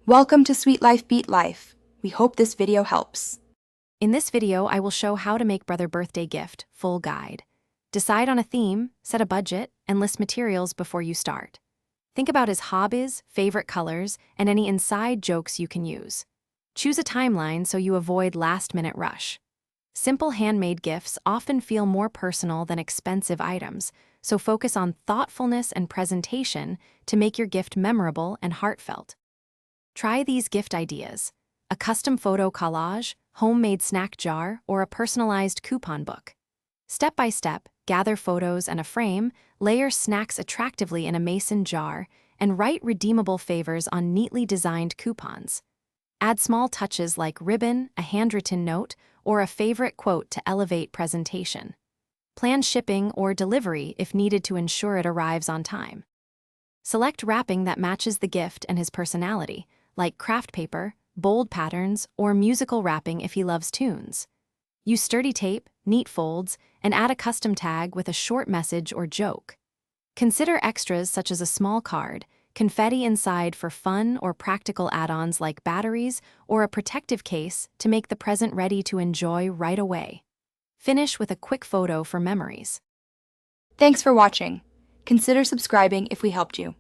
Welcome to Sweet Life Beat Life. We hope this video helps. In this video, I will show how to make brother birthday gift full guide. Decide on a theme, set a budget, and list materials before you start. Think about his hobbies, favorite colors, and any inside jokes you can use. Choose a timeline so you avoid last-minute rush. Simple handmade gifts often feel more personal than expensive items, so focus on thoughtfulness and presentation to make your gift memorable and heartfelt. Try these gift ideas: a custom photo collage, homemade snack jar, or a personalized coupon book. Step by step, gather photos and a frame, layer snacks attractively in a mason jar, and write redeemable favors on neatly designed coupons. Add small touches like ribbon, a handwritten note, or a favorite quote to elevate presentation. Plan shipping or delivery if needed to ensure it arrives on time. Select wrapping that matches the gift and his personality, like craft paper, bold patterns, or musical wrapping if he loves tunes. Use sturdy tape, neat folds, and add a custom tag with a short message or joke. Consider extras such as a small card, confetti inside for fun or practical add-ons like batteries or a protective case to make the present ready to enjoy right away. Finish with a quick photo for memories. Thanks for watching. Consider subscribing if we helped you.